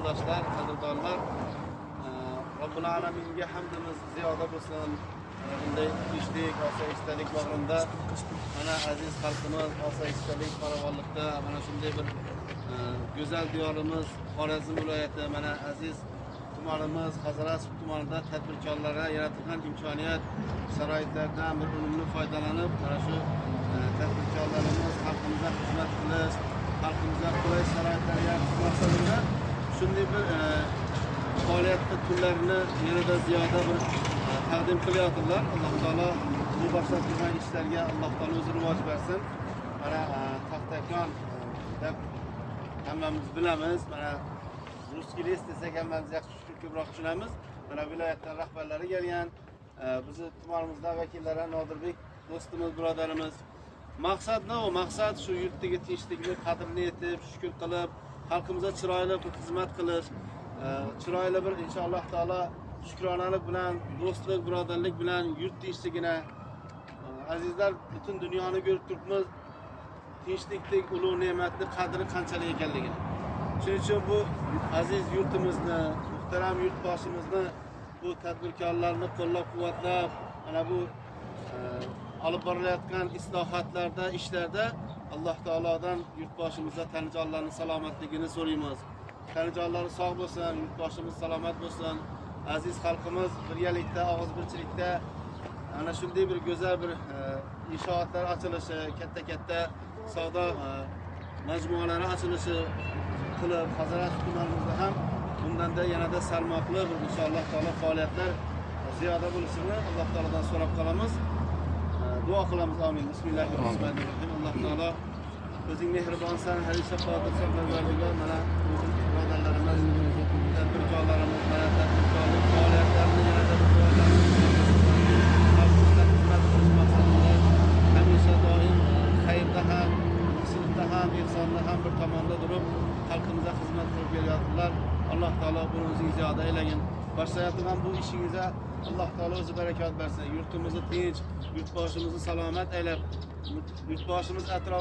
yo'ldoshlar, qadrdonlar, Robbil alaminga hamdimiz ziyoda bo'lsin. Bunday tinchlik, osoyishtalik bag'rida mana aziz xalqimiz osoyishtalik, farovonlikda mana shunday bir go'zal diyorimiz Xorazm viloyati, mana aziz tumanimiz Hazorasp tumanida tadbirkorlarga yaratilgan imkoniyat, sharoitlardan bir unumli foydalanib, mana shu tadbirkorlarimiz xalqimizga xizmat qilish, xalqimizga qulay sharoitlar yaratish maqsadida shunday bir faoliyat turlarini yanada ziyoda bir taqdim qilyaptilar. Alloh taolo bu boshlatilgan ishlarga Alloh taolo o'zi rivoj bersin. Mana Taxtakon deb hammamiz bilamiz. Mana Ruskiy les desak hammamiz yaxshi ko'proq tushunamiz. Mana viloyatdan rahbarlari kelgan, bizni tumanimizda vakillari Nodirbek do'stimiz, birodarimiz. Maqsad nima? Maqsad shu yurtdagi tinchlikni qadrini yetib, shukr qilib, xalqimizga chiroyli xizmat qilish, chiroyli bir inshaalloh taolo shukronalik bilan, do'stlik, birodarlik bilan yurt tinchligini azizlar butun dunyoni ko'rib turibmiz. Tinchlikdek ulug' ne'matni qadri qanchalik ekanligini. Shuning uchun bu aziz yurtimizni, muhtaram yurtboshimizni bu tadbirkorlarni qo'llab-quvvatlab, mana bu olib borilayotgan islohotlarda, ishlarda Alloh taolodan yurtboshimizga tanijonlarning salomatligini so'raymiz. Tanijonlari sog' bo'lsin, yurtboshimiz salomat bo'lsin. Aziz xalqimiz birgalikda, og'izbirchilikda ana shunday bir go'zal bir inshootlar ochilishi, katta savdo majmualari ochilishi qilib, Hazorasp tumanimizda ham bundanda yanada salmoqli bir inshaalloh taolo faoliyatlar ziyoda bo'lishini Alloh taolodan so'rab qolamiz. Duo qilamiz. Amin. Bismillahirrohmanirrohim. Alloh taolo o'zing mehribonsan, hamisha qodirsan, Parvardigor. Mana o'zing birodarlarimiz, tadbirkorlarimiz, mana tadbirkorlik faoliyatlarini yanada hamisha doim xayrda ham, yaxshilikda ham, ehsonda ham bir tomonda turib, xalqimizga xizmat qilib kelyaptilar. Alloh taolo buni o'zingiz ziyoda aylagin. Boshlayotgan bu ishingizga Alloh taolo o'zi barakot bersin. Yurtimizni tinch, yurtboshimizni salomat aylab, yurtboshimiz atrof